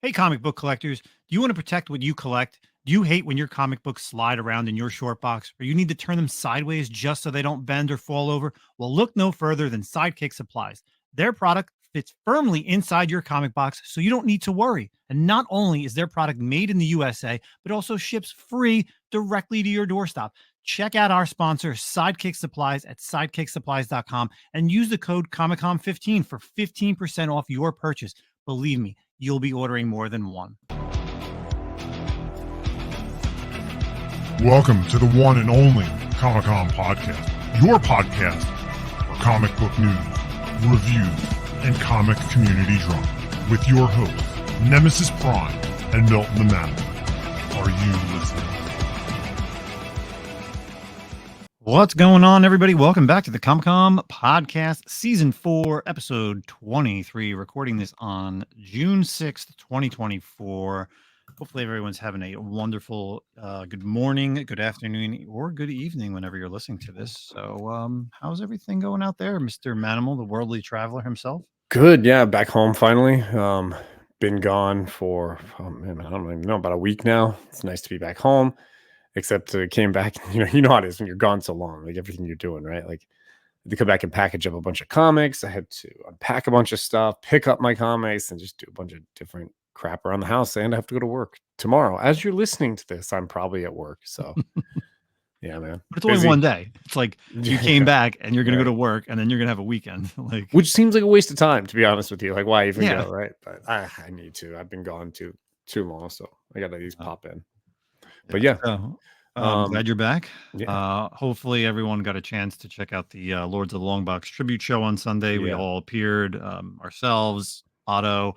Hey, comic book collectors, do you want to protect what you collect? Do you hate when your comic books slide around in your short box, or you need to turn them sideways just so they don't bend or fall over? Well, look no further than Sidekick Supplies. Their product fits firmly inside your comic box, so you don't need to worry. And not only is their product made in the USA, but also ships free directly to your doorstep. Check out our sponsor, Sidekick Supplies, at sidekicksupplies.com and use the code ComicCom15 for 15% off your purchase. Believe me, you'll be ordering more than one. Welcome to the one and only Comic-Con Podcast, your podcast for comic book news, reviews, and comic community drama, with your hosts, Nemesis Prime and Milton the Manimal. Are you listening? What's going on, everybody? Welcome back to the Comic-Con Podcast, Season 4, Episode 23, recording this on June 6th, 2024. Hopefully everyone's having a wonderful good morning, good afternoon, or good evening whenever you're listening to this. So how's everything going out there, Mr. Manimal, the worldly traveler himself? Good, yeah, back home finally. Been gone for, I don't even know, about a week now. It's nice to be back home, except came back, you know how it is when you're gone so long, like everything you're doing, right? Like to come back and package up a bunch of comics. I had to unpack a bunch of stuff, pick up my comics, and just do a bunch of different crap around the house. And I have to go to work tomorrow. As you're listening to this, I'm probably at work. So yeah, man. But it's only one day. It's like you came back and you're going to go to work and then you're going to have a weekend. Which seems like a waste of time, to be honest with you. Like, why even go, right? But I need to. I've been gone too long, so I got to at least pop in. But yeah. I'm glad you're back. Yeah. Hopefully everyone got a chance to check out the Lords of the Long Box tribute show on Sunday. We all appeared, ourselves, Otto,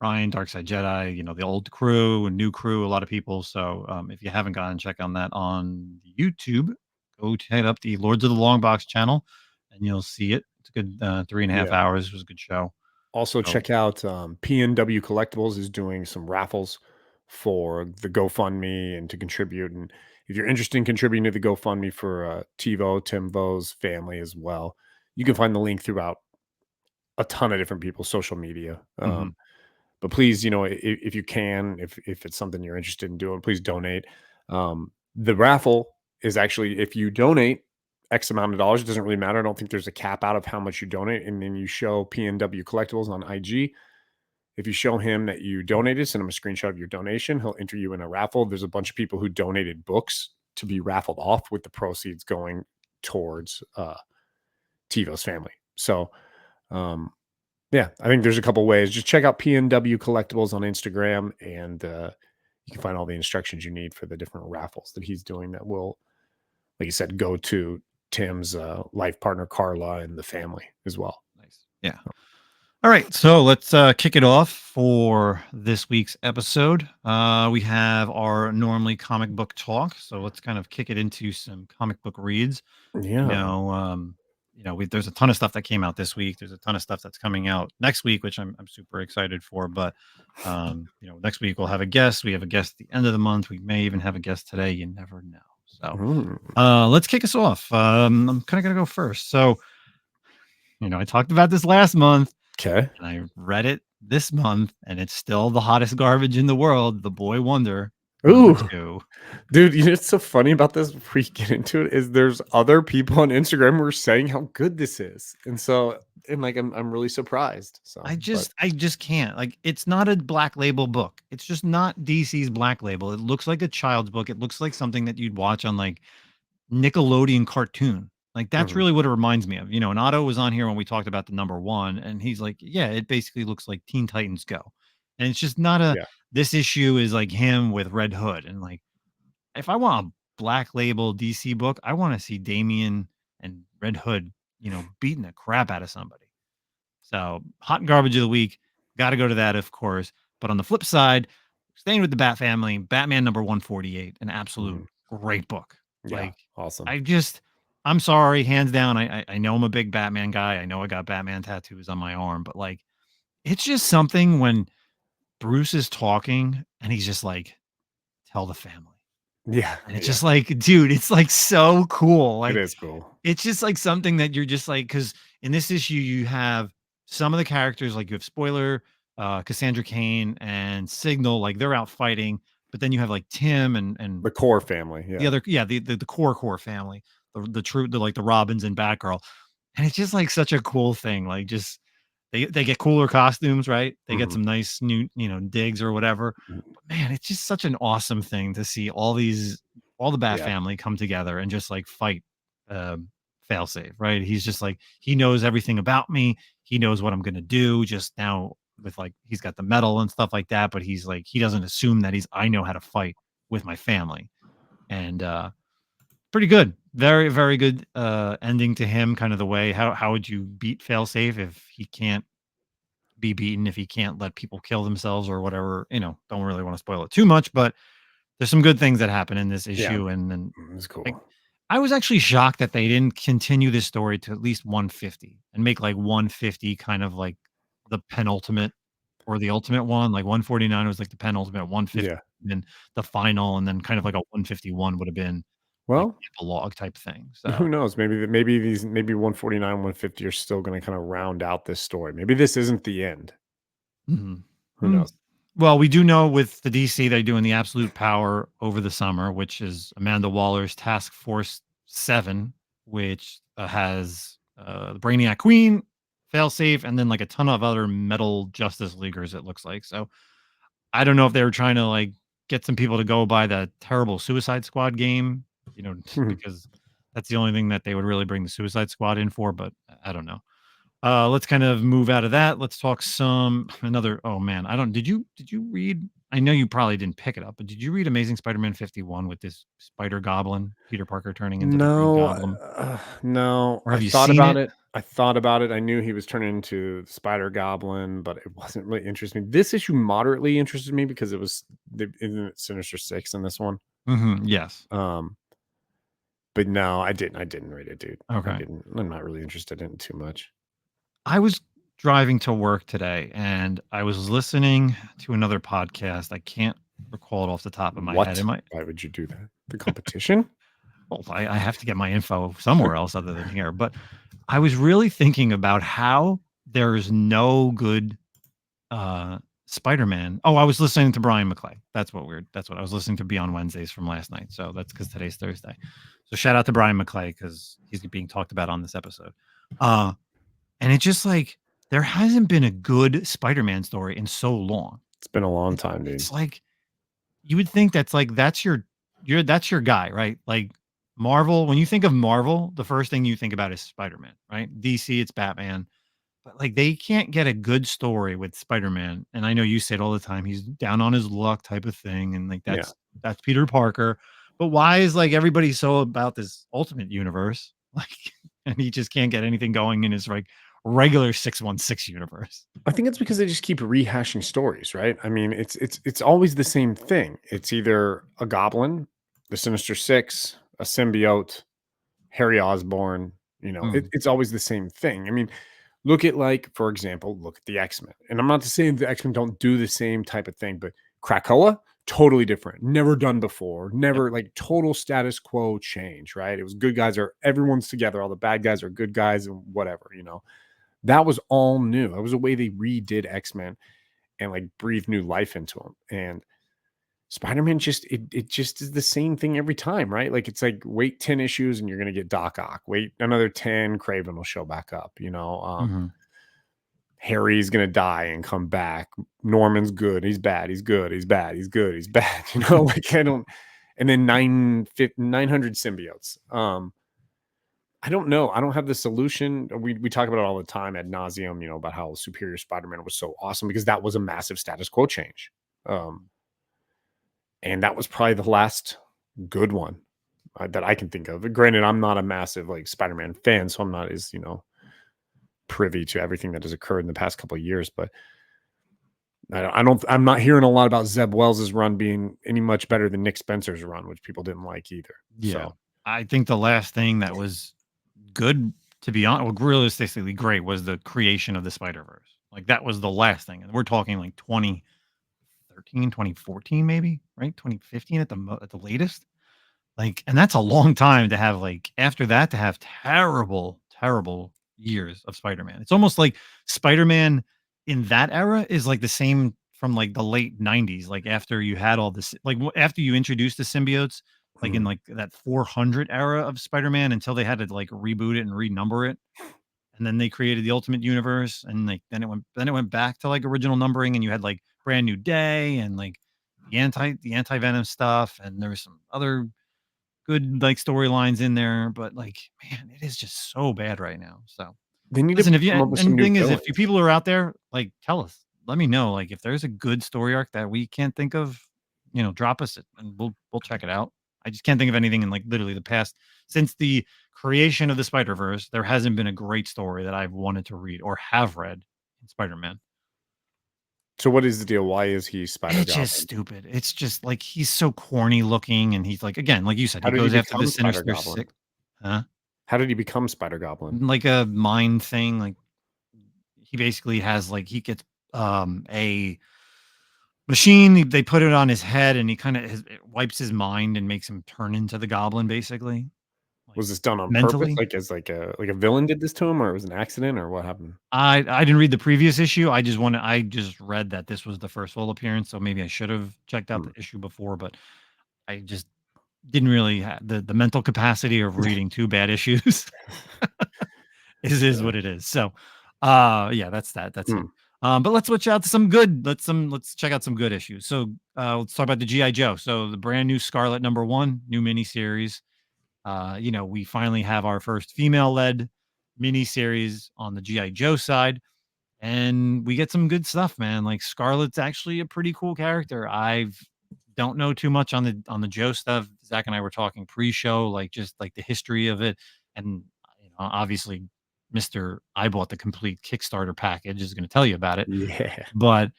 Ryan, Darkside Jedi, the old crew and new crew, a lot of people. So if you haven't gotten, check on that on YouTube. Go head up the Lords of the Long Box channel and you'll see it. It's a good 3.5 hours. It was a good show. Also, check out PNW Collectibles is doing some raffles for the GoFundMe and to contribute. And if you're interested in contributing to the GoFundMe for Tim Vo's family as well, you can find the link throughout a ton of different people's social media. But please, if you can, if it's something you're interested in doing, please donate. The raffle is actually, if you donate X amount of dollars, it doesn't really matter. I don't think there's a cap out of how much you donate. And then you show PNW Collectibles on IG. If you show him that you donated, send him a screenshot of your donation. He'll enter you in a raffle. There's a bunch of people who donated books to be raffled off with the proceeds going towards TiVo's family. So, yeah, I think there's a couple ways. Just check out PNW Collectibles on Instagram, and you can find all the instructions you need for the different raffles that he's doing that will, like you said, go to Tim's life partner, Carla, and the family as well. Nice. Yeah. All right, so let's kick it off for this week's episode. We have our normally comic book talk, so let's kind of kick it into some comic book reads. Yeah. There's a ton of stuff that came out this week. There's a ton of stuff that's coming out next week, which I'm super excited for. But next week we'll have a guest. We have a guest at the end of the month. We may even have a guest today. You never know. So let's kick us off. I'm kind of gonna go first. So, I talked about this last month. Okay. And I read it this month, and it's still the hottest garbage in the world. The Boy Wonder. Ooh, dude, what's so funny about this before we get into it is there's other people on Instagram who are saying how good this is. And so I'm really surprised. So I just can't. Like, it's not a Black Label book. It's just not DC's Black Label. It looks like a child's book. It looks like something that you'd watch on like Nickelodeon cartoon. Like, that's really what it reminds me of. And Otto was on here when we talked about the #1, and he's like, yeah, it basically looks like Teen Titans Go. And it's just not this issue is like him with Red Hood. And like, if I want a Black Label DC book, I want to see Damian and Red Hood, beating the crap out of somebody. So, hot garbage of the week. Got to go to that, of course. But on the flip side, staying with the Bat family, Batman #148, an absolute great book. Yeah, awesome. I'm sorry, hands down. I know I'm a big Batman guy. I know I got Batman tattoos on my arm, but like, it's just something when Bruce is talking and he's just like, tell the family. Yeah. And it's just like, dude, it's like so cool. Like, it is cool. It's just like something that you're just like, because in this issue, you have some of the characters, like you have Spoiler, Cassandra Cain and Signal, like they're out fighting, but then you have like Tim and The core family. the Yeah. other, yeah, the core family, the true, the like the Robins and Batgirl, and it's just like such a cool thing. Like just they get cooler costumes, right? They get Mhm. some nice new, digs or whatever. Mhm. But man, it's just such an awesome thing to see all the Bat Yeah. family come together and just like fight Failsafe, right? He's just like he knows everything about me. He knows what I'm gonna do. Just now with like he's got the medal and stuff like that, but he's like he doesn't assume that I know how to fight with my family. And pretty good. Very, very good ending to him, kind of the way how would you beat Failsafe if he can't be beaten, if he can't let people kill themselves or whatever, don't really want to spoil it too much, but there's some good things that happen in this Yeah. issue. And then It's cool. like I was actually shocked that they didn't continue this story to at least 150 and make like 150 kind of like the penultimate or the ultimate one. Like 149 was like the penultimate, 150 Yeah. and the final, and then kind of like a 151 would have been like Well, epilogue type thing. who So knows? Maybe 149, 150 are still going to kind of round out this story. Maybe this isn't the end. mhm. Who Mm. knows? Well, we do know with the DC they're doing the Absolute Power over the summer, which is Amanda Waller's Task Force 7, which has the Brainiac Queen, Failsafe, and then like a ton of other Metal Justice Leaguers. It looks like. So I don't know if they were trying to like get some people to go buy the terrible Suicide Squad game, because that's the only thing that they would really bring the Suicide Squad in for. But I don't know. Let's kind of move out of that. Let's talk some another. Oh man, I don't. Did you read? I know you probably didn't pick it up, but did you read Amazing Spider-Man 51 with this Spider Goblin, Peter Parker turning into the Green No, Goblin? no. Or I have you thought seen about it? it. I thought about it. I knew he was turning into Spider Goblin, but it wasn't really interesting. This issue moderately interested me because it was isn't it Sinister Six in this one. Yes. Um, but no, I didn't. I didn't read it, dude. I Okay. didn't. I'm not really interested in it too much. I was driving to work today and I was listening to another podcast. I can't recall it off the top of my head. What? Why would you do that? The competition? Well, I have to get my info somewhere else other than here. But I was really thinking about how there's no good Spider-Man. Oh, I was listening to Brian McClay. That's what I was listening to Beyond Wednesdays from last night. So that's because today's Thursday. So shout out to Brian McClay because he's being talked about on this episode. And it's just like there hasn't been a good Spider-Man story in so long. It's been a long It- time, dude. It's like you would think that's your guy, right? Like Marvel, when you think of Marvel, the first thing you think about is Spider-Man, right? DC, it's Batman. But like they can't get a good story with Spider-Man. And I know you say it all the time, he's down on his luck type of thing. And like Yeah. that's Peter Parker. But why is like everybody so about this ultimate universe? Like, and he just can't get anything going in his like regular 616 universe. I think it's because they just keep rehashing stories, right? I mean, it's always the same thing. It's either a goblin, the Sinister Six, a symbiote, Harry Osborn. Mm, It's always the same thing. I mean, look at for example, look at the X-Men. And I'm not to say the X-Men don't do the same type of thing, but Krakoa, totally different, never done before, yep. never like total status quo change, right? It was good guys are everyone's together, all the bad guys are good guys and whatever. That was all new. That was a way they redid X-Men and like breathed new life into them. And Spider-Man it just is the same thing every time, right? Like it's like wait 10 issues and you're gonna get Doc Ock. Wait another 10, Craven will show back up. Mhm. Harry's gonna die and come back. Norman's good, he's bad, he's good, he's bad, he's good, he's bad. Like I don't and then 900 symbiotes. I don't know. I don't have the solution. We talk about it all the time ad nauseum, about how Superior Spider-Man was so awesome because that was a massive status quo change. And that was probably the last good one that I can think of. Granted, I'm not a massive like Spider-Man fan, so I'm not as, privy to everything that has occurred in the past couple of years, but I'm not hearing a lot about Zeb Wells' run being any much better than Nick Spencer's run, which people didn't like either. Yeah. So I think the last thing that was good, to be honest, well, realistically great, was the creation of the Spider-Verse. Like that was the last thing. And we're talking like 2013, 2014, maybe, right? 2015 at the latest. Like, and that's a long time to have like after that to have terrible, terrible years of Spider-Man. It's almost like Spider-Man in that era is like the same from like the late 90s, like after you had all this, like after you introduced the symbiotes, like in Mhm. like that 400 era of Spider-Man until they had to like reboot it and renumber it. And then they created the Ultimate Universe, and like then it went back to like original numbering, and you had like Brand New Day and like the anti venom stuff, and there was some other good like storylines in there, but like man, it is just so bad right now. So They need to listen, if you come up with some and the new thing is, if you villains. people are out there, like tell us, let me know. Like if there's a good story arc that we can't think of, drop us it and we'll check it out. I just can't think of anything in like literally the past since the creation of the Spider Verse. There hasn't been a great story that I've wanted to read or have read in Spider Man. So what is the deal? Why is he Spider It's just Goblin? stupid. It's just like he's so corny looking, and he's like again, like you said, How he did he goes after the become Spider Sinister Goblin? Six, huh? How did he become Spider Goblin? Like a mind thing. Like he basically has like he gets a machine. They put it on his head, and he kind of wipes his mind and makes him turn into the goblin, basically, like Was this done on purpose? mentally. Like as like a villain did this to him, or it was an accident, or what happened? I didn't read the previous issue. I just read that this was the first full appearance, so maybe I should have checked out Hmm. the issue before, but I just didn't really have the mental capacity of reading two bad issues. Is Sure. what it is. So, yeah, that's that. That's Hmm. him. But let's switch out to some good. Let's check out some good issues. So, let's talk about the GI Joe. So, the brand new Scarlet #1 new miniseries. We finally have our first female-led miniseries on the GI Joe side, and we get some good stuff, man. Like Scarlet's actually a pretty cool character. I've don't know too much on the Joe stuff. Zach and I were talking pre-show, like just like the history of it, and obviously, Mister I bought the complete Kickstarter package is going to tell you about it. Yeah. But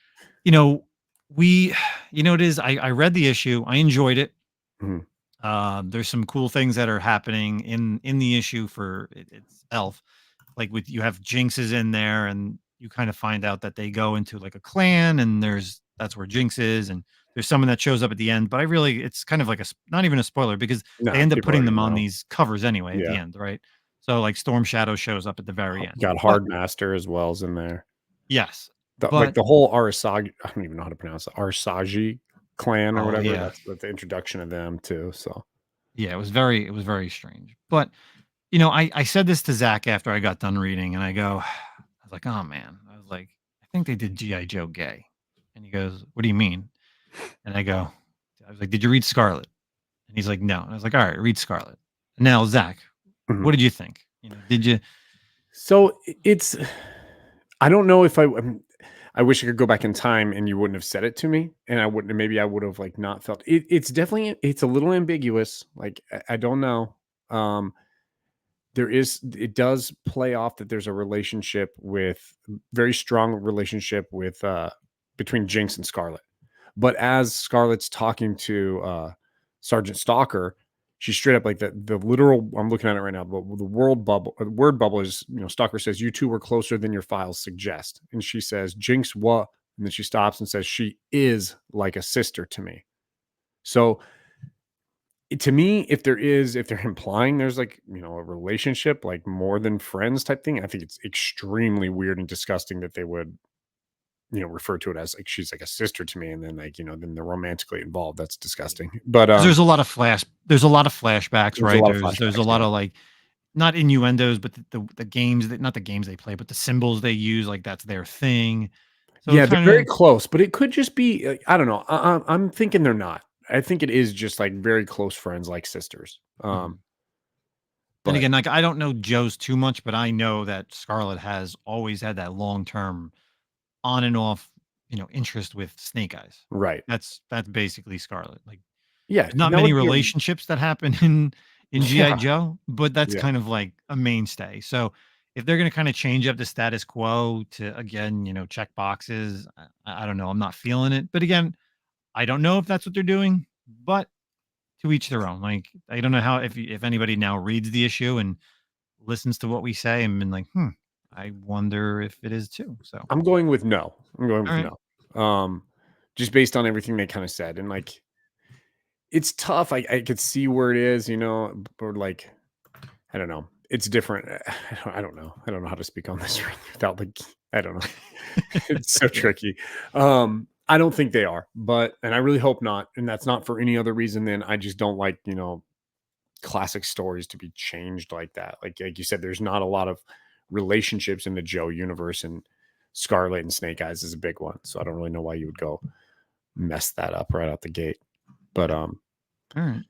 you know, we, it is. I read the issue. I enjoyed it. Mhm. There's some cool things that are happening in the issue for itself. Like with you have Jinx is in there, and you kind of find out that they go into like a clan, and that's where Jinx is, and there's someone that shows up at the end. But it's kind of like not even a spoiler because they Nah, end up people putting already them on know. these covers anyway at the Yeah. end, right? So like Storm Shadow shows up at the very end. Got But Hard Master as well as in there. yes, Like but the whole Arasagi, I don't even know how to pronounce it. Arasagi clan or oh whatever. yeah, That's the introduction of them too. So yeah, it was very strange. But I said this to Zach after I got done reading, and I was like, oh man, I was like, I think they did GI Joe gay, and he goes, what do you mean? And I was like, did you read Scarlet? And he's like, no. And I was like, all right, read Scarlet. And now Zach, mhm. what did you think? Did you? It's I don't know if I wish I could go back in time and you wouldn't have said it to me, and I wouldn't maybe I would have like not felt it. It's definitely it's a little ambiguous. Like I don't know. Um, it does play off that there's a relationship with very strong relationship with between Jinx and Scarlet. But as Scarlett's talking to Sergeant Stalker, she's straight up like the literal. I'm looking at it right now. The world bubble, word bubble is Stalker says you two were closer than your files suggest, and she says Jinx what, and then she stops and says she is like a sister to me. So to me, if they're implying there's like a relationship like more than friends type thing, I think it's extremely weird and disgusting that they would refer to it as like she's like a sister to me, and then like then they're romantically involved. That's disgusting. But 'Cause there's a lot of flashbacks, there's a right? lot of There's a flashbacks. lot Yeah, of like not innuendos, but the games that not the games they play, but the symbols they use, like that's their thing. So it yeah, they're kind very of close, but it could just be I don't know. I'm thinking they're not. I think it is just like very close friends, like sisters. and But again, like I don't know Joe's too much, but I know that Scarlet has always had that long term on and off, interest with Snake Eyes. right, That's basically Scarlet. Like yeah, there's not and that many would be relationships that happen in GI yeah, Joe, but that's yeah. kind of like a mainstay. So if they're going to kind of change up the status quo to again, check boxes, I don't know. I'm not feeling it. But again, I don't know if that's what they're doing. But to each their own. Like I don't know how if anybody now reads the issue and listens to what we say and been like, I wonder if it is too. So I'm going with no. I'm going all with right. no. Just based on everything they kind of said, and like it's tough. I could see where it is, or like I don't know. it's different. I don't know. I don't know how to speak on this without like, I don't know. It's so Yeah. tricky. I don't think they are, and I really hope not. And that's not for any other reason than I just don't like, classic stories to be changed like that. Like you said, there's not a lot of relationships in the Joe universe, and Scarlet and Snake Eyes is a big one. So I don't really know why you would go mess that up right out the gate. But All right.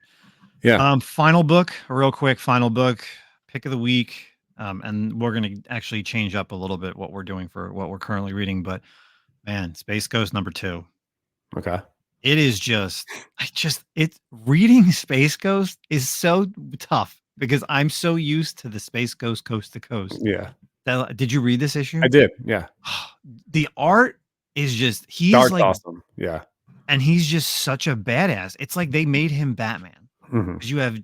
yeah. Final book, real quick, final book, pick of the week. And we're gonna actually change up a little bit what we're doing for what we're currently reading, but man, Space Ghost #2. Okay. It is it's reading Space Ghost is so tough because I'm so used to the Space Ghost Coast to Coast. Yeah. Did you read this issue? I did. Yeah. The art is just The he's art's like, awesome. Yeah. and he's just such a badass. It's like they made him Batman. Mhm. Because you have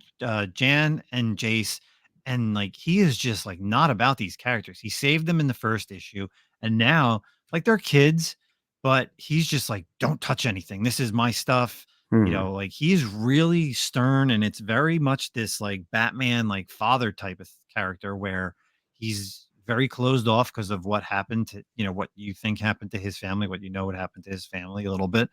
Jan and Jace, and like he is just like not about these characters. He saved them in the first issue, and now like they're kids, but he's just like, don't touch anything. This is my stuff. Mhm. Like he's really stern, and it's very much this like Batman, like father type of character where he's very closed off because of what happened to, what you think happened to his family, what happened to his family a little bit.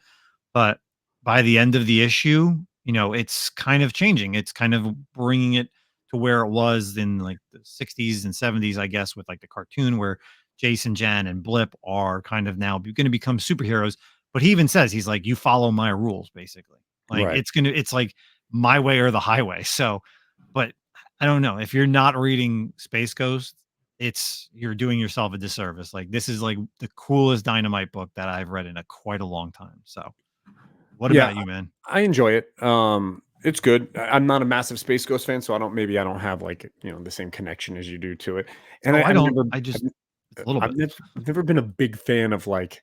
But by the end of the issue, it's kind of changing. It's kind of bringing it to where it was in like the 60s and 70s, I guess, with like the cartoon where Jason, Jan, and Blip are kind of now going to become superheroes. But he even says, he's like, you follow my rules, basically. Like Right. it's like my way or the highway. So, but I don't know. If you're not reading Space Ghost, you're doing yourself a disservice. Like this is like the coolest Dynamite book that I've read in quite a long time. So what Yeah. about you, man? I enjoy it. It's good. I'm not a massive Space Ghost fan, so maybe I don't have like, the same connection as you do to it. And Oh, I I've don't. never, I just it's a little bit. I've never been a big fan of like,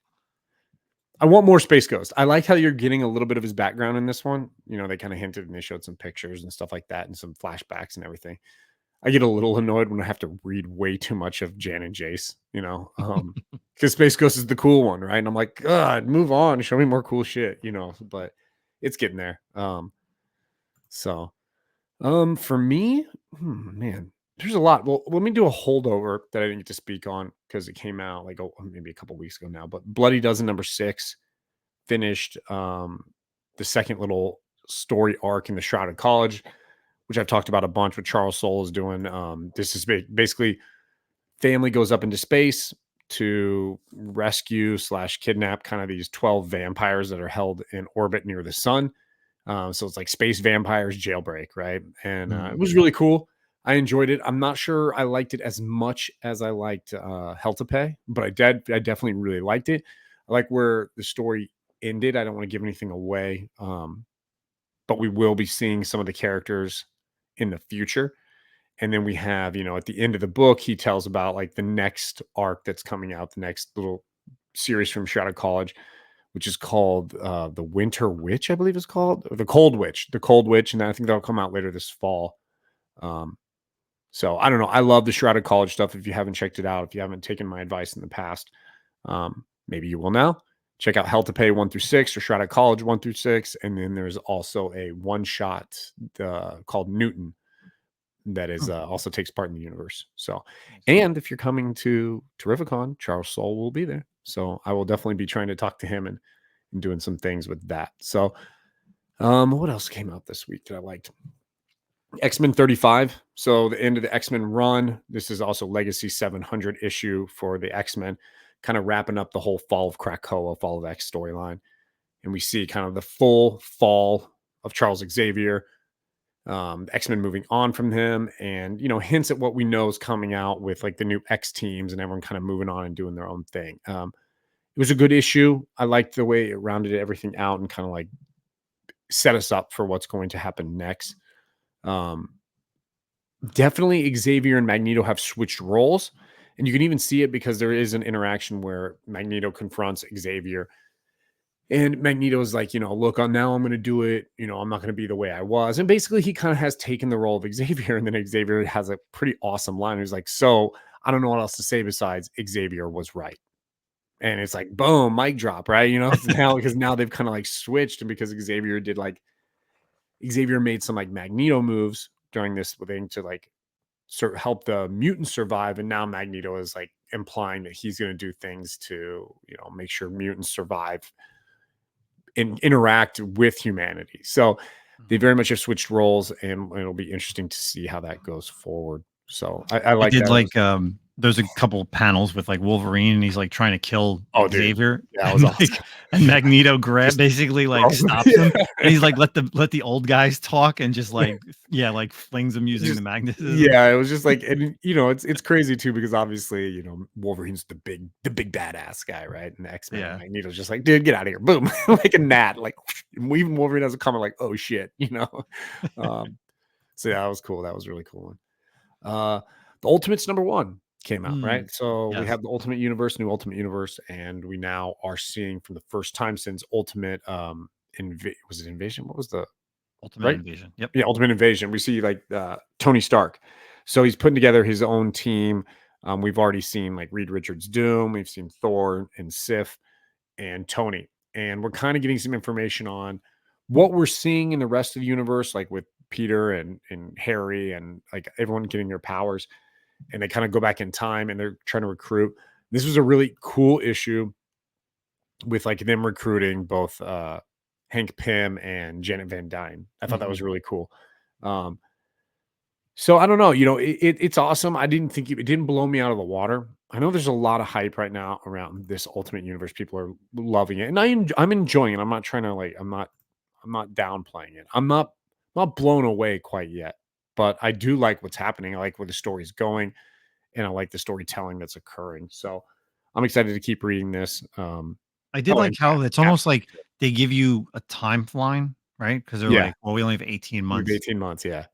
I want more Space Ghost. I like how you're getting a little bit of his background in this one. They kind of hinted and they showed some pictures and stuff like that and some flashbacks and everything. I get a little annoyed when I have to read way too much of Jan and Jace, because Space Ghost is the cool one, right? And I'm like, God, move on, show me more cool shit, but it's getting there. So for me, man, there's a lot. Well, let me do a holdover that I didn't get to speak on because it came out like maybe a couple weeks ago now. But Bloody Dozen #6 finished the second little story arc in the Shrouded College, which I've talked about a bunch. What Charles Soule is doing. This is basically family goes up into space to rescue / kidnap kind of these 12 vampires that are held in orbit near the sun. So it's like space vampires jailbreak, right? And it was really cool. I enjoyed it. I'm not sure I liked it as much as I liked Hell to Pay, but I definitely really liked it. I like where the story ended. I don't want to give anything away, but we will be seeing some of the characters in the future. And then we have, at the end of the book, he tells about like the next arc that's coming out, the next little series from Shrouded College, which is called The Winter Witch, I believe it's called, or The Cold Witch. And I think that'll come out later this fall. So I don't know. I love the Shrouded College stuff. If you haven't checked it out, if you haven't taken my advice in the past, maybe you will now. Check out Hell to Pay 1-6 or Shrouded College 1-6. And then there's also a one shot called Newton that is also takes part in the universe. So, and if you're coming to Terrificon, Charles Soule will be there. So I will definitely be trying to talk to him and doing some things with that. So, what else came out this week that I liked? X-Men 35. So the end of the X-Men run. This is also Legacy 700 issue for the X-Men, kind of wrapping up the whole Fall of Krakoa, Fall of X storyline. And we see kind of the full fall of Charles Xavier, X-Men moving on from him, and hints at what we know is coming out with like the new X teams and everyone kind of moving on and doing their own thing. It was a good issue. I liked the way it rounded everything out and kind of like set us up for what's going to happen next. Definitely Xavier and Magneto have switched roles, and you can even see it because there is an interaction where Magneto confronts Xavier. And Magneto's like, look, now I'm going to do it. I'm not going to be the way I was. And basically, he kind of has taken the role of Xavier. And then Xavier has a pretty awesome line. He's like, so I don't know what else to say besides Xavier was right. And it's like, boom, mic drop, right? Because now they've kind of like switched. And because Xavier made some like Magneto moves during this thing to like help the mutants survive, and now Magneto is like implying that he's going to do things to, make sure mutants survive and interact with humanity. So they very much have switched roles, and it'll be interesting to see how that goes forward. So I I like did that. like there's a couple panels with like Wolverine and he's like trying to kill Dude, Xavier. that was And, like, awesome. and Magneto Just basically like stops him and he's like let the old guys talk and just like like flings them using the magnetism. Yeah, it was just like, and it's crazy too, because obviously, Wolverine's the big badass guy, right? And the X-Men, and Yeah. Magneto's just like, dude, get out of here, boom, like a gnat, like even Wolverine has a comment like, oh shit, so yeah, that was cool. That was a really cool one. The Ultimates #1 came out, right? So we Yes. have the Ultimate Universe, new Ultimate Universe, and we now are seeing for the first time since Ultimate was it Invasion? What was the Ultimate right? Invasion. Yep. Yeah, Ultimate Invasion. We see like Tony Stark. So he's putting together his own team. We've already seen like Reed Richards' Doom. We've seen Thor and Sif and Tony. And we're kind of getting some information on what we're seeing in the rest of the universe, like with Peter and Harry and like everyone getting their powers. And they kind of go back in time and they're trying to recruit. This was a really cool issue with like them recruiting both Hank Pym and Janet Van Dyne. I thought that was really cool. So I don't know, it's awesome. I didn't think it didn't blow me out of the water. I know there's a lot of hype right now around this Ultimate Universe. People are loving it, and I'm enjoying it. I'm not trying to I'm not downplaying it. I'm not blown away quite yet, but I do like what's happening. I like where the story's going, and I like the storytelling that's occurring. So I'm excited to keep reading this. I did like how it's almost like they give you a timeline, right? Because they're like, well, we only have 18 we have months 18 months, yeah,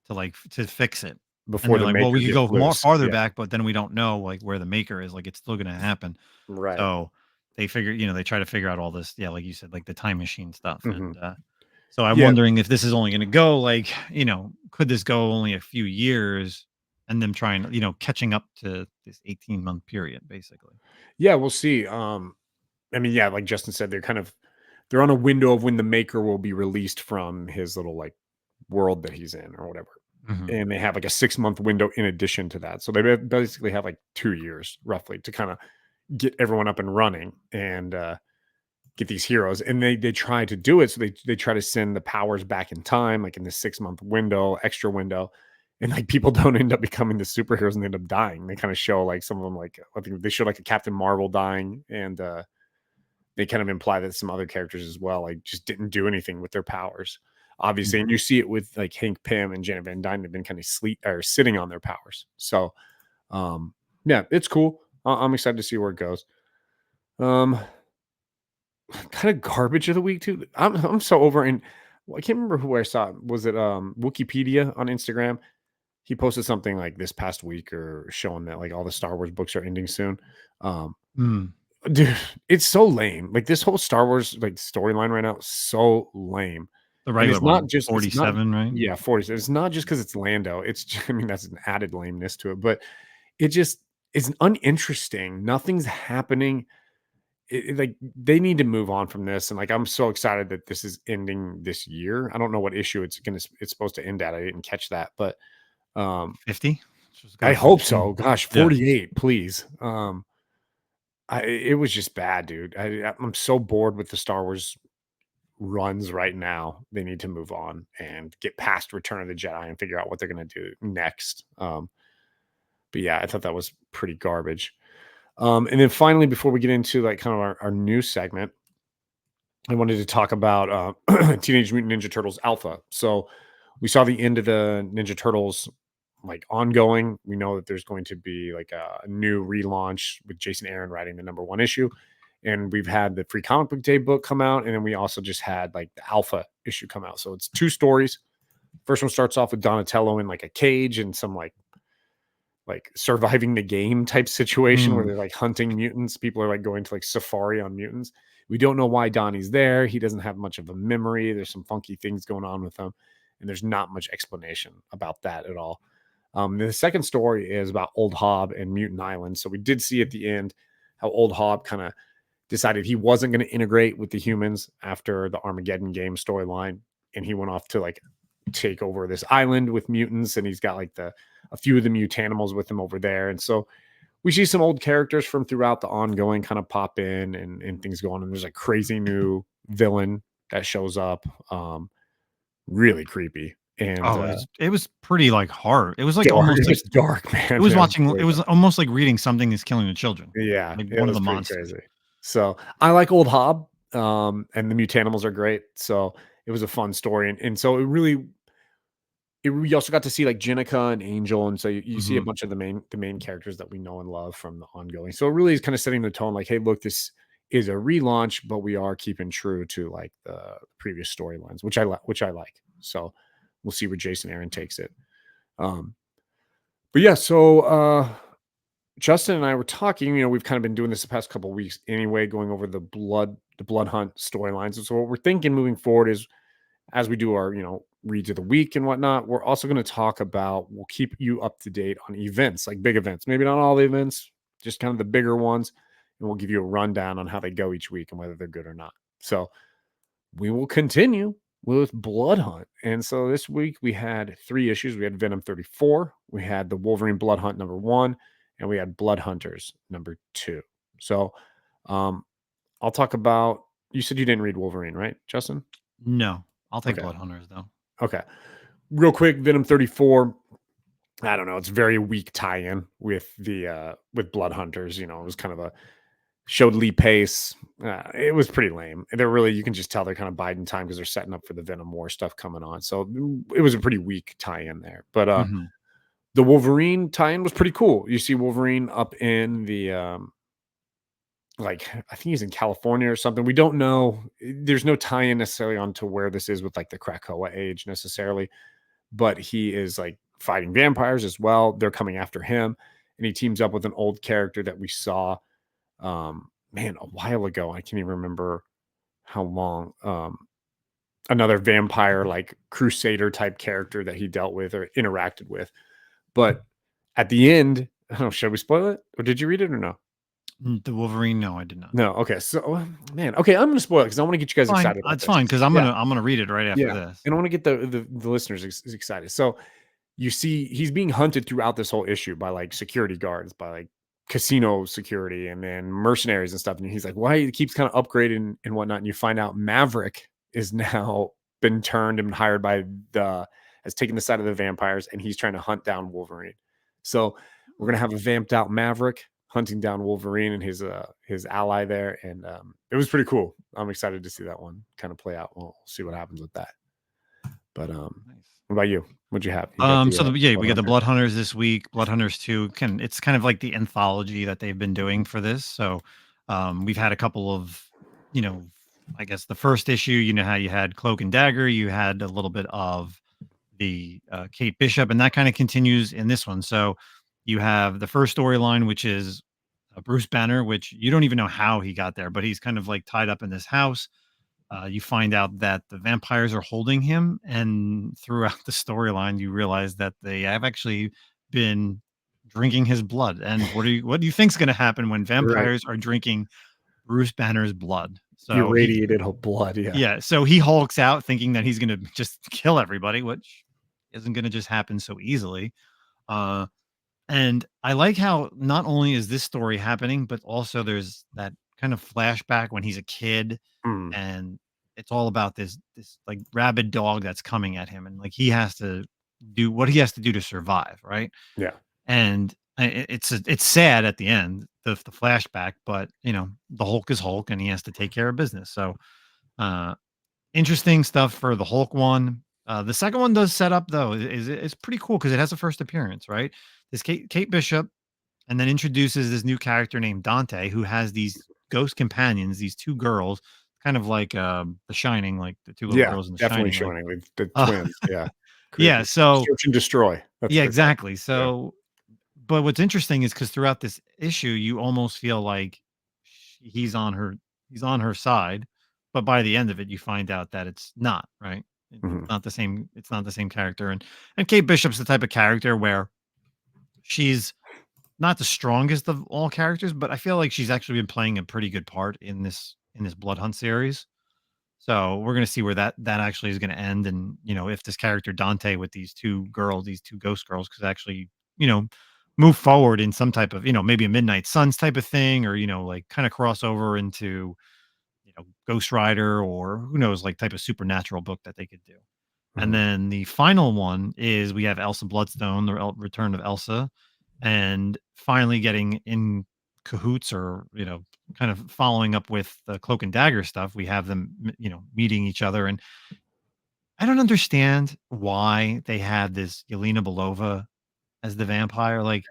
to fix it. And before they're the like, well, maker we could gets go more loose. farther Yeah, back, but then we don't know like where the maker is. Like it's still gonna happen. right. So they figure, they try to figure out all this, like you said, like the time machine stuff. Mhm. And so I'm Yeah, wondering if this is only gonna go like, could this go only a few years and them trying, catching up to this 18-month period, basically. yeah, we'll see. I mean, yeah, like Justin said, they're on a window of when the maker will be released from his little like world that he's in or whatever. Mhm. And they have like a 6-month window in addition to that. So they basically have like 2 years roughly to kind of get everyone up and running and get these heroes. And they try to do it. So they try to send the powers back in time, like in the 6-month window, extra window. And like people don't end up becoming the superheroes and they end up dying. They kind of show like some of them, like I think they show like a Captain Marvel dying, and they kind of imply that some other characters as well, like just didn't do anything with their powers, obviously. And you see it with like Hank Pym and Janet Van Dyne. They've been kind of sitting on their powers. So, yeah, it's cool. I'm excited to see where it goes. Kind of garbage of the week too. I'm so over. And I can't remember who I saw. Was it Wikipedia on Instagram? He posted something like this past week or showing that like all the Star Wars books are ending soon. Mm. Dude, it's so lame. Like this whole Star Wars like storyline right now is so lame. The And regular it's not one, just it's not 47, right? yeah, 40. It's not just because it's Lando. I mean, that's an added lameness to it, but it just is uninteresting. Nothing's happening. Like they need to move on from this. And like I'm so excited that this is ending this year. I don't know what issue it's supposed to end at. I didn't catch that, but 50? Just go I to hope 50. so. Gosh, Yeah. 48, please. It was just bad, dude. I'm so bored with the Star Wars runs right now. They need to move on and get past Return of the Jedi and figure out what they're going to do next. But yeah, I thought that was pretty garbage. And then finally, before we get into like kind of our new segment, I wanted to talk about Teenage Mutant Ninja Turtles Alpha. So we saw the end of the Ninja Turtles like ongoing. We know that there's going to be like a new relaunch with Jason Aaron writing the #1 issue. And we've had the Free Comic Book Day book come out. And then we also just had like the Alpha issue come out. So it's 2 stories. First one starts off with Donatello in like a cage and some like surviving the game type situation where Mm. they're like hunting mutants. People are like going to like safari on mutants. We don't know why Donnie's there. He doesn't have much of a memory. There's some funky things going on with him, and there's not much explanation about that at all. The second story is about Old Hob and Mutant Island. So we did see at the end how Old Hob kind of decided he wasn't going to integrate with the humans after the Armageddon game storyline, and he went off to like take over this island with mutants, and he's got like the a few of the mutanimals with him over there. And so we see some old characters from throughout the ongoing kind of pop in and things going on. And there's a crazy new villain that shows up. Really creepy. And Oh, it was pretty like hard. It was like dark. almost It like was dark, man. it was It was watching. really It was dark. almost like reading Something is Killing the Children, Yeah, like it one of was the pretty monsters. crazy. So I like Old Hob, and the Mutanimals are great. So it was a fun story, and so we also got to see like Jenica and Angel, and so you see a Hmm. bunch of the main characters that we know and love from the ongoing. So it really is kind of setting the tone, like, hey, look, this is a relaunch, but we are keeping true to like the previous storylines, which I like. So we'll see where Jason Aaron takes it. Um, but yeah, so Justin and I were talking, we've kind of been doing this the past couple of weeks anyway, going over the blood hunt storylines. And so what we're thinking moving forward is as we do our, reads of the week and whatnot, we're also going to talk about, we'll keep you up to date on events, like big events, maybe not all the events, just kind of the bigger ones. And we'll give you a rundown on how they go each week and whether they're good or not. So we will continue with Blood Hunt. And so this week we had 3 issues. We had Venom 34, we had the Wolverine Blood Hunt #1, and we had Blood Hunters #2. So I'll talk about, you said you didn't read Wolverine, right, Justin? No, I'll take Okay. Blood Hunters though. Okay. Real quick, Venom 34. I don't know. It's very weak tie-in with the with Blood Hunters. It was kind of a showed Lee Pace. It was pretty lame. They're really, you can just tell they're kind of biding time because they're setting up for the Venom War stuff coming on. So it was a pretty weak tie-in there. But Hmm. the Wolverine tie-in was pretty cool. You see Wolverine up in the like, I think he's in California or something. We don't know. There's no tie-in necessarily onto where this is with like the Krakoa age necessarily, but he is like fighting vampires as well. They're coming after him, and he teams up with an old character that we saw man, a while ago. I can't even remember how long. Another vampire, like crusader type character that he dealt with or interacted with. But at the end, I don't know, should we spoil it? Or did you read it or no? The Wolverine, no, I did not. No. Okay. So, man, okay, I'm gonna spoil it because I want to get you guys Fine, excited about that's this. fine because I'm Yeah. gonna I'm gonna read it right after Yeah. this. And I want to get the listeners excited. So you see he's being hunted throughout this whole issue by like security guards, by like casino security and then mercenaries and stuff. And he's like, why he keeps kind of upgrading and whatnot. And you find out Maverick is now been turned and hired by has taken the side of the vampires, and he's trying to hunt down Wolverine. So we're gonna have a vamped out Maverick hunting down Wolverine and his ally there. And it was pretty cool. I'm excited to see that one kind of play out. We'll see what happens with that. But Nice. what about you? What'd you have? You got the So yeah, Blood we got the Hunter? Blood Hunters this week. Blood Hunters 2. It's kind of like the anthology that they've been doing for this. So we've had a couple of, you know, I guess the first issue, how you had Cloak and Dagger, you had a little bit of the Kate Bishop, and that kind of continues in this one. So you have the first storyline, which is Bruce Banner, which you don't even know how he got there, but he's kind of like tied up in this house. You find out that the vampires are holding him, and throughout the storyline, you realize that they have actually been drinking his blood. And what do you think's going to happen when Right. vampires are drinking Bruce Banner's blood? So Irradiated whole blood. Yeah. yeah, so he hulks out thinking that he's going to just kill everybody, which isn't going to just happen so easily. Uh, and I like how not only is this story happening, but also there's that kind of flashback when he's a kid, Mm, and it's all about this like rabid dog that's coming at him, and like he has to do what he has to do to survive, right? yeah. And it's sad at the end, the flashback, but the Hulk is Hulk, and he has to take care of business. So uh interesting stuff for the Hulk one. The second one does set up though is pretty cool because it has a first appearance, right? This Kate Bishop, and then introduces this new character named Dante, who has these ghost companions, these 2 girls, kind of like The Shining, like the 2 little Yeah. girls in The Definitely Shining, like showing with the uh, twins. Yeah. yeah. Creepy. So Search and destroy. That's yeah, what they're called. exactly. Yeah. So, but what's interesting is because throughout this issue, you almost feel like he's on her side, but by the end of it, you find out that it's not, right. It's Mhm. not the same. It's not the same character, and Kate Bishop's the type of character where she's not the strongest of all characters, but I feel like she's actually been playing a pretty good part in this Blood Hunt series. So we're gonna see where that actually is gonna end, and if this character Dante with these two girls, these two ghost girls, could actually you know move forward in some type of maybe a Midnight Suns type of thing, or like kind of cross over into Ghost Rider, or who knows, like type of supernatural book that they could do. And Mhm. then the final one is we have Elsa Bloodstone, the return of Elsa, and finally getting in cahoots, or kind of following up with the Cloak and Dagger stuff. We have them, meeting each other, and I don't understand why they had this Yelena Belova as the vampire. Like,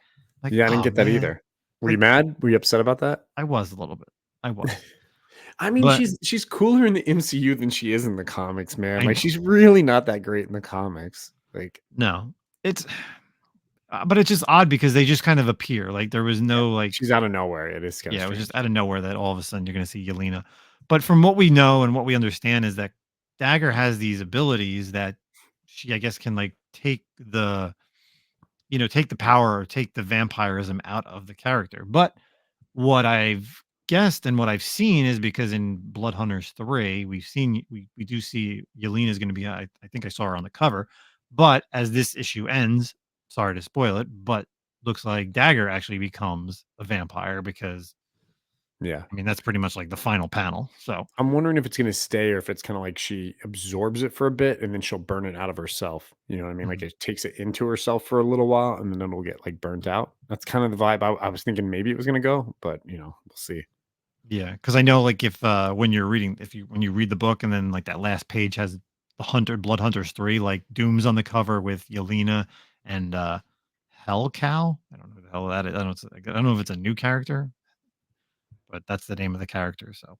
Yeah, I didn't oh get that man, either. Were you like mad? Were you upset about that? I was a little bit, I was, I mean, but she's cooler in the MCU than she is in the comics, man. I Like, know she's really not that great in the comics. Like, no, it's but it's just odd because they just kind of appear. Like there was yeah, no like, she's out of nowhere. It is kinda yeah, it was just strange. out of nowhere that all of a sudden you're going to see Yelena. But from what we know and what we understand is that Dagger has these abilities that she, I guess, can like take the power, or take the vampirism out of the character. But what I've guessed and what I've seen is because in Blood Hunters 3, we do see Yelena is going to be, I think I saw her on the cover. But as this issue ends, sorry to spoil it, but looks like Dagger actually becomes a vampire, because Yeah. I mean that's pretty much like the final panel. So I'm wondering if it's gonna stay or if it's kinda like she absorbs it for a bit and then she'll burn it out of herself. You know what I mean? Like, mhm. it takes it into herself for a little while and then it'll get, like, burnt out. That's kind of the vibe I was thinking maybe it was gonna go, but, we'll see. Yeah, because I know, like, if when you're reading, if you when you read the book, and then like that last page has the Blood Hunters 3, like Doom's on the cover with Yelena and Hell Cow. I don't know who the hell that is. I don't know if it's a new character, but that's the name of the character. So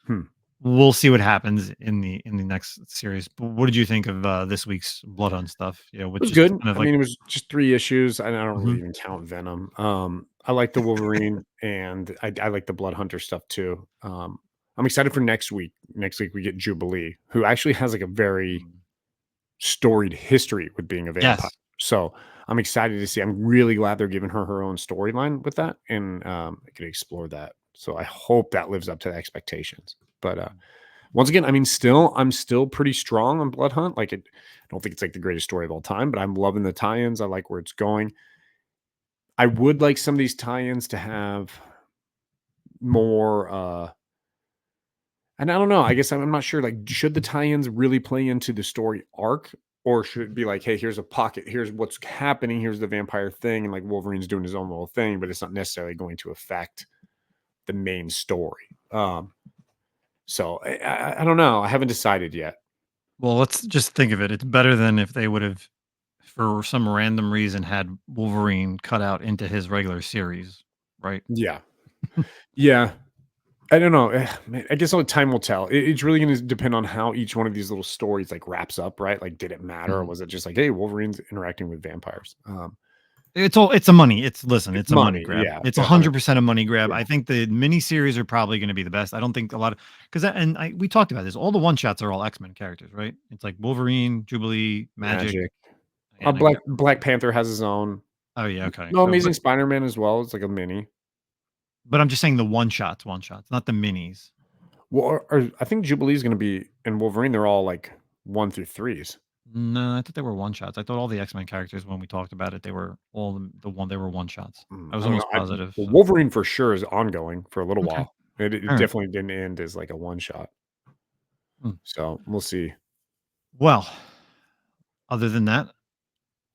Hmm. we'll see what happens in the next series. But what did you think of this week's Blood Hunt stuff? It Which was just good. kind of I like, mean, it was just 3 issues, and I don't really mhm, even count Venom. I like the Wolverine, and I like the Blood Hunter stuff too. I'm excited for next week. Next week, we get Jubilee, who actually has, like, a very mm, storied history with being a vampire. yes. So, I'm excited to see. I'm really glad they're giving her her own storyline with that, and, I could explore that. So, I hope that lives up to the expectations. But, once again, I mean, I'm still pretty strong on Blood Hunt. Like, I don't think it's like the greatest story of all time, but I'm loving the tie-ins. I like where it's going. I would like some of these tie-ins to have more and I don't know, I guess I'm not sure, like, should the tie-ins really play into the story arc, or should it be like, hey, here's a pocket, here's what's happening, here's the vampire thing, and like Wolverine's doing his own little thing, but it's not necessarily going to affect the main story. So I don't know. I haven't decided yet. Well, let's just think of it. It's better than if they would have, for some random reason, had Wolverine cut out into his regular series, right? Yeah. Yeah. I don't know. Man, I guess only time will tell. It's really going to depend on how each one of these little stories like wraps up, right? Like, did it matter, or Mhm. was it just like, hey, Wolverine's interacting with vampires? It's a money. It's It's a money money, grab. yeah, It's a hundred, 100% a money grab. yeah, I think the miniseries are probably going to be the best. I don't think a lot of, because we talked about this. All the one shots are all X-Men characters, right? It's like Wolverine, Jubilee, Magic, magic. and I Black forget. Black Panther has his own. Oh yeah, okay. No, So, Amazing Spider-Man as well. It's like a mini. but I'm just saying the one shots, not the minis. Well, I think Jubilee's going to be in Wolverine. They're all like 1 through 3s. No, I thought they were one shots. I thought all the X-Men characters, when we talked about it, they were all they were one shots. I was I don't know. almost positive. Well, So Wolverine for sure is ongoing for a little okay, while. It all right. definitely didn't end as like a one shot. Hmm. So we'll see. Well, other than that,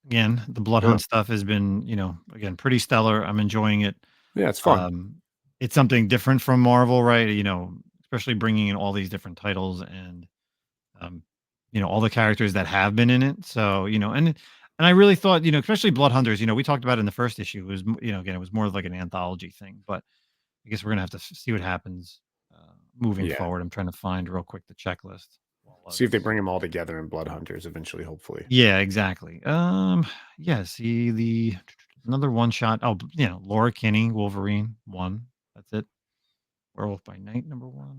again, the Blood Yeah, Hunt stuff has been, again, pretty stellar. I'm enjoying it. yeah, it's fun. Um, it's something different from Marvel, right? Especially bringing in all these different titles, and um, all the characters that have been in it. So, and I really thought, especially Blood Hunters, we talked about it in the first issue. It was, again, it was more of like an anthology thing, but I guess we're gonna have to see what happens moving Yeah. forward. I'm trying to find real quick the checklist. While See if they loads. bring them all together in Blood Hunters eventually, hopefully. Yeah, exactly. Yeah. See the another one shot. Oh, Laura Kinney, Wolverine one. That's it. Werewolf by Night #1.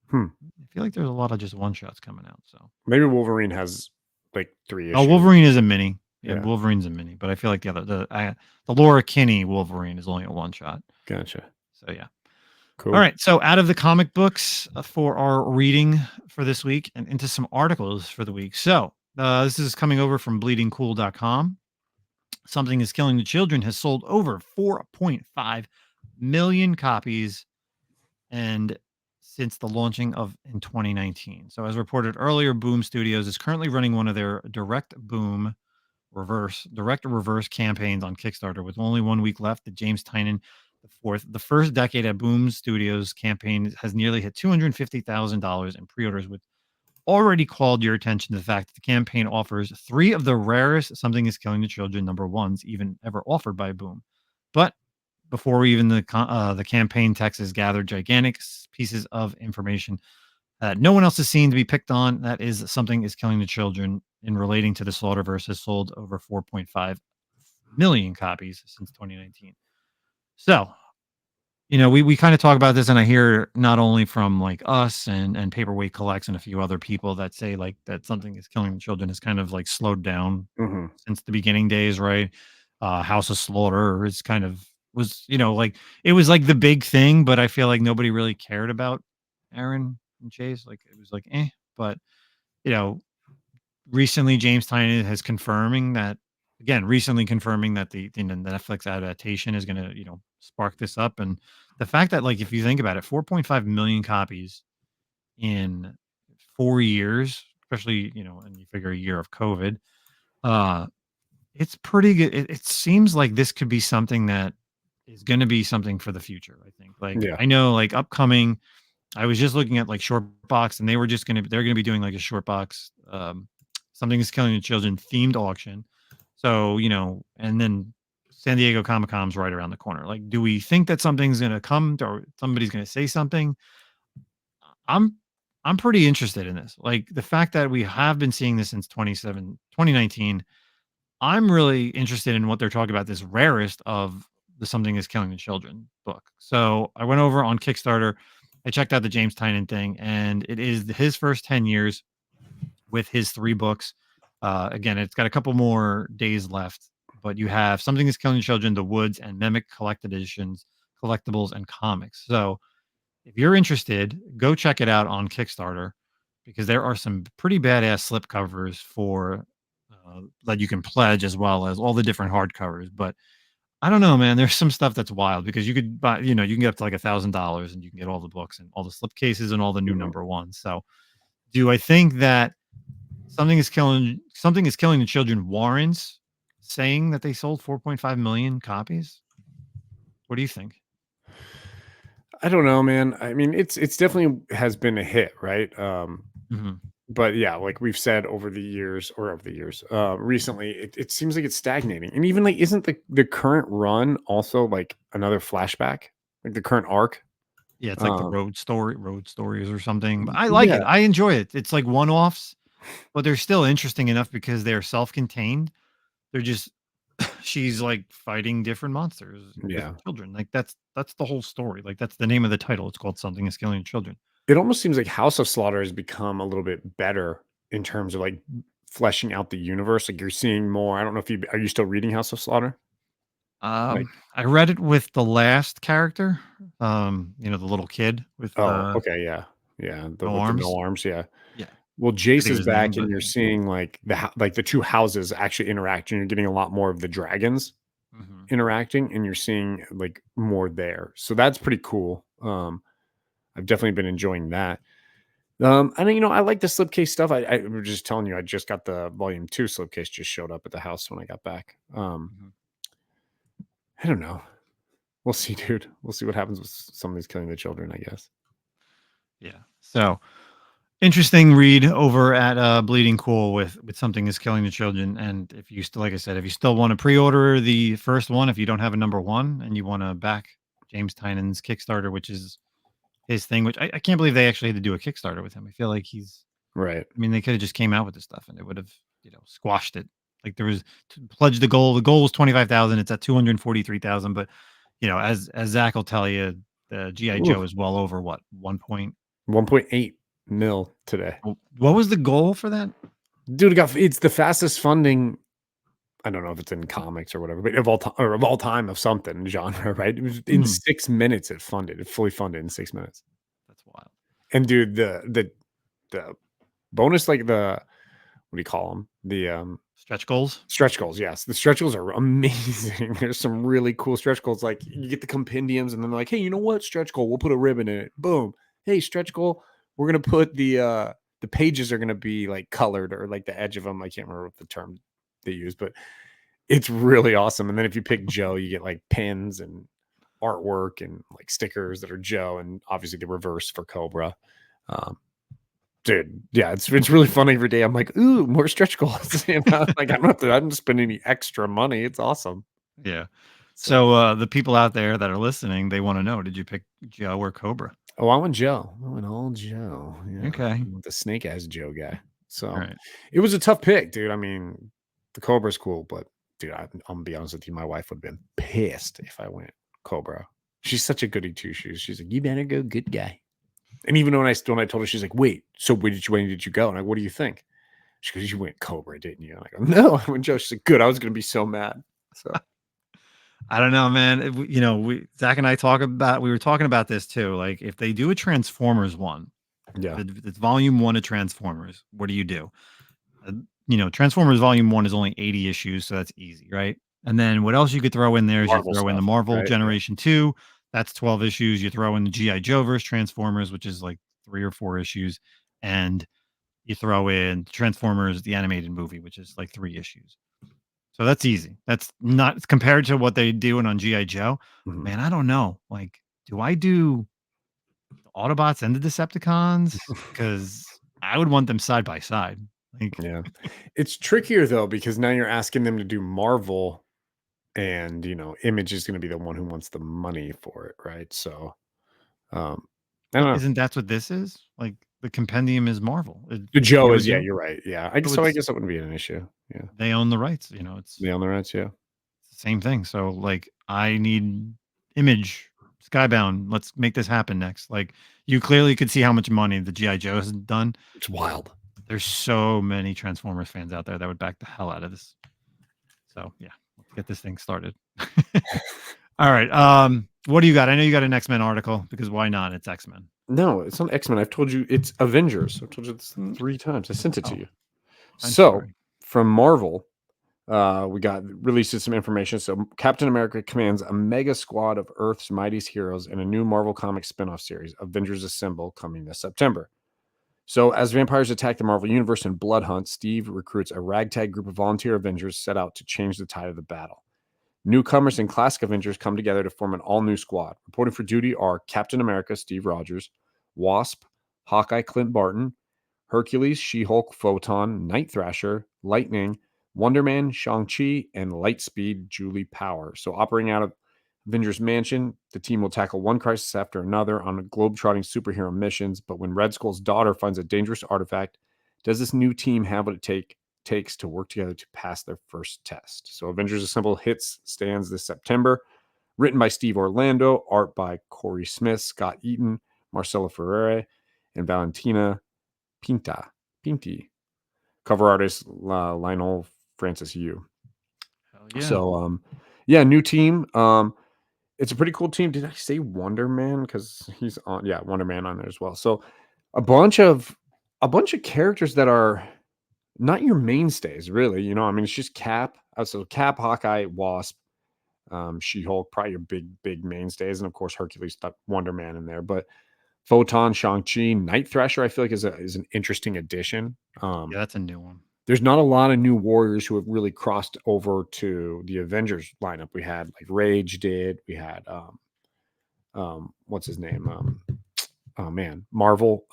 Hmm. I feel like there's a lot of just one shots coming out. So, Maybe Wolverine has like 3 oh, issues. Wolverine is a mini. Yeah, Yeah. Wolverine's a mini, but I feel like the Laura Kinney Wolverine is only a one shot. Gotcha. So yeah. Cool. All right. So out of the comic books for our reading for this week and into some articles for the week. So this is coming over from bleedingcool.com. Something is Killing the Children has sold over 4.5 million copies and since the launching of in 2019. So as reported earlier, Boom Studios is currently running one of their direct reverse campaigns on Kickstarter with only 1 week left. The James Tynion the first decade at Boom Studios campaign has nearly hit $250,000 in pre-orders, with already called your attention to the fact that the campaign offers 3 of the rarest Something is Killing the Children #1s even ever offered by Boom. But before even the campaign text has gathered gigantic pieces of information that no one else has seen to be picked on, that is Something is Killing the Children in relating to the Slaughterverse has sold over 4.5 million copies since 2019. So, we kind of talk about this, and I hear not only from like us and Paperweight Collects and a few other people that say like that Something is Killing the Children has kind of like slowed down Hmm. since the beginning days, right? House of Slaughter is kind of was, like it was like the big thing, but I feel like nobody really cared about Aaron and Chase. Like it was like, but you know, recently James Tynion has recently confirming that the Netflix adaptation is going to, spark this up. And the fact that, like, if you think about it, 4.5 million copies in 4 years, especially, and you figure a year of COVID, uh, it's pretty good. It seems like this could be something that is going to be something for the future. I think, like, Yeah. I know, like, upcoming, I was just looking at like short box, and they're gonna be doing like a short box, Something is Killing the Children themed auction. So, and then San Diego Comic Con's right around the corner. Like, do we think that something's gonna come or somebody's gonna say something? I'm I'm pretty interested in this. Like the fact that we have been seeing this since 2019. I'm really interested in what they're talking about, this rarest of the Something is Killing the Children book. So I went over on Kickstarter. I checked out the James Tynion thing, and it is his first 10 years with his 3 books. Again, it's got a couple more days left, but you have Something is Killing the Children, The Woods, and Mimic Collected Editions, collectibles, and comics. So if you're interested, go check it out on Kickstarter because there are some pretty badass slip covers for that you can pledge, as well as all the different hardcovers. But I don't know, man. There's some stuff that's wild because you could buy, you can get up to like $1,000 and you can get all the books and all the slip cases and all the new Mhm. #1s. So, do I think that Something is Killing the Children warrants saying that they sold 4.5 million copies? What do you think? I don't know, man. I mean, it's definitely has been a hit, right? Mhm. But yeah, like we've said recently, it seems like it's stagnating. And even like, isn't the current run also like another flashback, like the current arc? Yeah, it's like the Um, road stories or something. But I like it. yeah, I enjoy it. It's like one-offs, but they're still interesting enough because they're self-contained. They're just she's like fighting different monsters with yeah. children. Like that's the whole story. Like that's the name of the title. It's called Something is Killing Children. It almost seems like House of Slaughter has become a little bit better in terms of like fleshing out the universe. Like you're seeing more. I don't know if you are you still reading House of Slaughter? Like, I read it with the last character, the little kid with oh, okay, yeah, yeah. The no with the no arms. arms, yeah. Yeah, Well, Jace forget is his name, back, and but you're yeah. seeing like like the two houses actually interact, and you're getting a lot more of the dragons Mhm. interacting, and you're seeing like more there. So that's pretty cool. I've definitely been enjoying that. And I like the slipcase stuff. I was just telling you, I just got the volume 2 slipcase just showed up at the house when I got back. Mhm. I don't know. We'll see, dude. We'll see what happens with somebody's killing the children, I guess. Yeah. So interesting read over at Bleeding Cool with Something is Killing the Children. And if you still, like I said, if you still want to pre-order the first one, if you don't have a #1 and you want to back James Tynan's Kickstarter, which is his thing, which I can't believe they actually had to do a Kickstarter with him. I feel like Right. I mean, they could have just came out with this stuff and it would have, squashed it. Like there was to pledge the goal. The goal was 25,000. It's at 243,000. But as Zach will tell you, the GI Ooh, Joe is well over what 1 point. 1.8 mil today. What was the goal for that? Dude, it's the fastest funding I don't know if it's in comics or whatever, but of all time of something genre, right? It was in Mhm. 6 minutes it fully funded in 6 minutes. That's wild. And dude, the bonus, like what do you call them? Stretch goals. Stretch goals, yes. The stretch goals are amazing. There's some really cool stretch goals. Like you get the compendiums, and then they're like, hey, you know what? Stretch goal, we'll put a ribbon in it. Boom. Hey, stretch goal, we're gonna put the pages are gonna be like colored, or like the edge of them. I can't remember what the term they use, but it's really awesome. And then if you pick Joe, you get like pins and artwork and like stickers that are Joe, and obviously the reverse for Cobra. Um, Dude, yeah, it's really fun every day. I'm like, ooh, more stretch goals. You know? Like I don't spend any extra money. It's awesome. Yeah. So, So the people out there that are listening, they want to know: did you pick Joe or Cobra? oh, I went Joe. I went all Joe. Yeah, Okay. I went the snake ass Joe guy. All So right. it was a tough pick, dude. I mean, the Cobra's cool, but dude, I'm gonna be honest with you. My wife would have been pissed if I went Cobra. She's such a goody two shoes. She's like, you better go good guy. And even when I told her, she's like, wait, so when did you go? And I, what do you think? She goes, you went Cobra, didn't you? And I go, no, I went Joe. She's like, good. I was gonna be so mad. So I don't know, man. Zach and I we were talking about this too. Like, if they do a Transformers one, yeah. it's volume one of Transformers, what do you do? Transformers volume one is only 80 issues, so that's easy, right? And then what else you could throw in there is you Marvel throw in the stuff, Marvel right? Yeah. Generation 2, that's 12 issues. You throw in the G.I. Joe versus Transformers, which is like 3 or 4 issues. And you throw in Transformers, the animated movie, which is like 3 issues. So that's easy. That's not compared to what they do on G.I. Joe. Mhm. Man, I don't know. Like, do I do the Autobots and the Decepticons? Because I would want them side by side. Like, Yeah. It's trickier though, because now you're asking them to do Marvel, and Image is gonna be the one who wants the money for it, right? So um I well, don't know. isn't that what this is? Like, the compendium is Marvel. The It's the Joe is, yeah, original. you're right. Yeah. I guess So so I it's guess that wouldn't be an issue. Yeah. they own the rights. It's The on the rights, yeah. the same thing. So like, I need Image, Skybound. Let's make this happen next. Like, you clearly could see how much money the GI Joe has done. It's wild. There's so many Transformers fans out there that would back the hell out of this. So yeah, let's get this thing started. All right. What do you got? I know you got an X-Men article, because why not? It's X-Men. No, it's not X-Men. I've told you it's Avengers. I've told you this 3 times. I sent it to Oh, you. I'm So, sorry. from Marvel, we got releases some information. So, Captain America commands a mega squad of Earth's mightiest heroes in a new Marvel Comics spin-off series, Avengers Assemble, coming this September. So, as vampires attack the Marvel Universe in Blood Hunt, Steve recruits a ragtag group of volunteer Avengers set out to change the tide of the battle. Newcomers and classic Avengers come together to form an all-new squad. Reporting for duty are Captain America, Steve Rogers, Wasp, Hawkeye, Clint Barton, Hercules, She-Hulk, Photon, Night Thrasher, Lightning, Wonder Man, Shang-Chi, and Lightspeed, Julie Power. So operating out of Avengers Mansion, the team will tackle one crisis after another on globe-trotting superhero missions. But when Red Skull's daughter finds a dangerous artifact, does this new team have what it takes to work together to pass their first test? So Avengers Assemble stands this September. Written by Steve Orlando, art by Corey Smith, Scott Eaton, Marcelo Ferrere, and Valentina Pinti. Cover artist Lionel Francis Yu. Hell yeah. So yeah, new team. It's a pretty cool team. Did I say Wonder Man? Because he's on, yeah, Wonder Man on there as well. So a bunch of characters that are not your mainstays, really. I mean, it's just Cap. So Cap, Hawkeye, Wasp, She-Hulk, probably your big mainstays, and of course Hercules, Wonder Man in there. But Photon, Shang-Chi, Night Thrasher, I feel like is an interesting addition. Yeah, that's a new one. There's not a lot of new warriors who have really crossed over to the Avengers lineup. We had like Rage did. We had what's his name? Oh man, Marvel.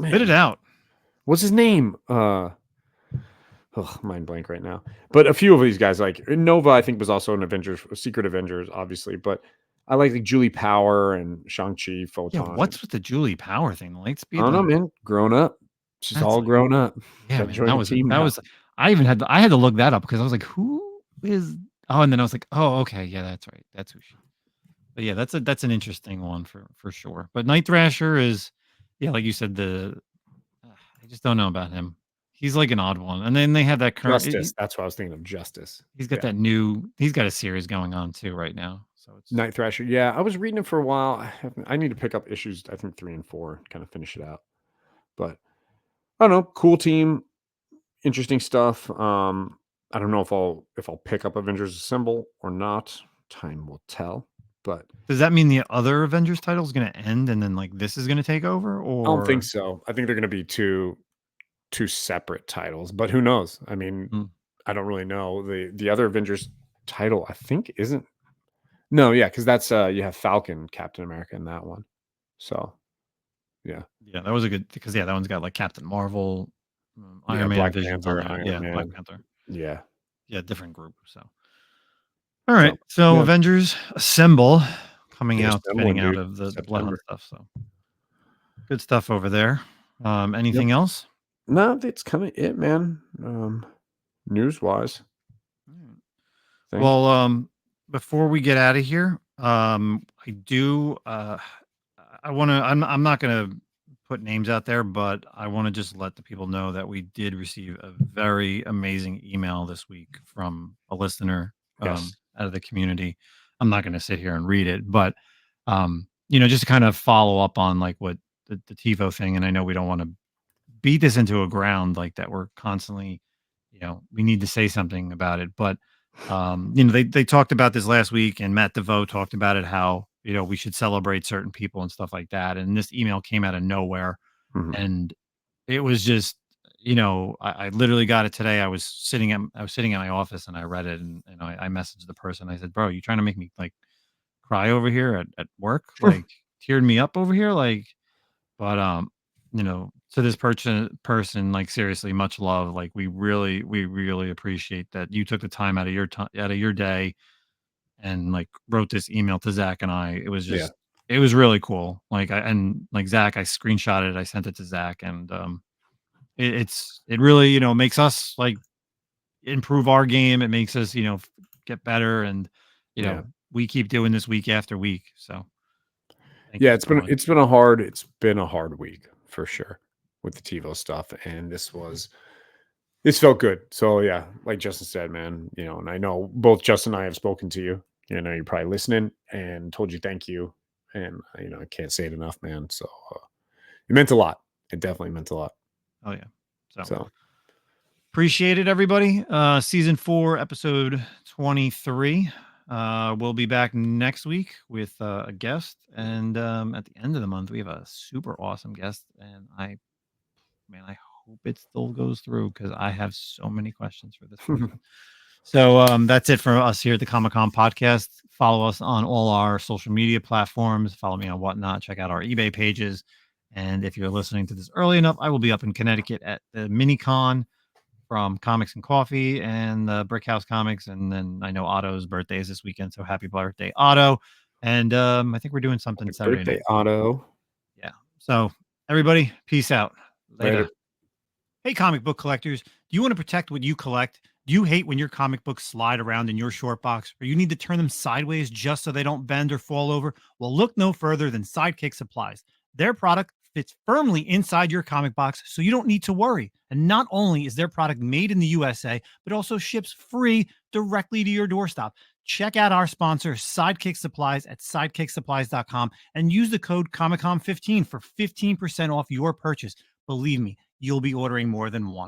Spit it out. What's his name? Mind blank right now. But a few of these guys, like Nova, I think was also an Avengers, a Secret Avengers, obviously. But I like Julie Power and Shang-Chi, Yeah, Photon. what's with the Julie Power thing? The I Lightspeed, don't know, like, man. Grown up. She's that's all like, grown up. yeah, Got to man. join the team That now. was. I had to look that up, because I was like, who is? Oh, and then I was like, oh, okay, yeah, that's right. That's who she. But yeah, that's an interesting one for sure. But Night Thrasher is, yeah, like you said, I just don't know about him. He's like an odd one. And then they have that current. Justice. That's what I was thinking of. Justice. He's got that new. He's got a series going on too right now. So it's Night Thrasher. Yeah, I was reading it for a while. I need to pick up issues, I think 3 and 4, kind of finish it out. But I don't know. Cool team, interesting stuff. I don't know if I'll pick up Avengers Assemble or not. Time will tell. But Does that mean the other Avengers title is going to end and then like this is going to take over? Or I don't think so. I think they're going to be two separate titles. But who knows? I mean, Hmm. I don't really know. The other Avengers title, I think, isn't. No, yeah, because that's you have Falcon, Captain America in that one. So yeah. Yeah, that was a good because that one's got like Captain Marvel, Yeah, Iron Man, Black Vision's on Panther, there. Iron Yeah, Man. Black Panther. Yeah. Yeah, different group. So all right. So yeah. Avengers Assemble coming They're out, assembling, spinning out dude. of the Bloodhound September. stuff. So good stuff over there. Anything else? No, that's kind of it, man. News wise, think. Well, before we get out of here, I do. I want to. I'm not going to put names out there, but I want to just let the people know that we did receive a very amazing email this week from a listener Yes. out of the community. I'm not going to sit here and read it, but just to kind of follow up on like what the TiVo thing, and I know we don't want to beat this into a ground like that. We're constantly, we need to say something about it, but they talked about this last week, and Matt DeVoe talked about it, how we should celebrate certain people and stuff like that. And this email came out of nowhere, Mhm. and it was just I literally got it today. I was sitting at my office and I read it, and I messaged the person. I said, bro, you trying to make me like cry over here at work, like teared me up over here, like. But to this person, like seriously, much love. Like we really appreciate that you took the time out of your day and like wrote this email to Zack and I. It was Yeah. just it was really cool. Like Zack, I screenshotted it, I sent it to Zack, and it really makes us like improve our game. It makes us get better, and Yeah. we keep doing this week after week. So thank Yeah, you so much. it's been a hard week for sure with the TiVo stuff, and this felt good. So yeah, like Justin said, man, and I know both Justin and I have spoken to you. You're probably listening and told you thank you, and I can't say it enough, man. So it meant a lot. It definitely meant a lot. Oh yeah. So Appreciate it, everybody. Season 4, episode 23. We'll be back next week with a guest, and at the end of the month, we have a super awesome guest, and I hope it still goes through because I have so many questions for this person. So that's it for us here at the Comic-Con Podcast. Follow us on all our social media platforms. Follow me on Whatnot. Check out our eBay pages. And if you're listening to this early enough, I will be up in Connecticut at the Mini-Con from Comics and Coffee and Brick House Comics. And then I know Otto's birthday is this weekend. So happy birthday, Otto. And I think we're doing something happy Saturday birthday, night. Otto. Yeah. So everybody, peace out. Later. Hey, comic book collectors. Do you want to protect what you collect? Do you hate when your comic books slide around in your short box, or you need to turn them sideways just so they don't bend or fall over? Well, look no further than Sidekick Supplies. Their product fits firmly inside your comic box, so you don't need to worry. And not only is their product made in the USA, but also ships free directly to your doorstep. Check out our sponsor, Sidekick Supplies, at sidekicksupplies.com and use the code ComicCon15 for 15% off your purchase. Believe me, you'll be ordering more than one.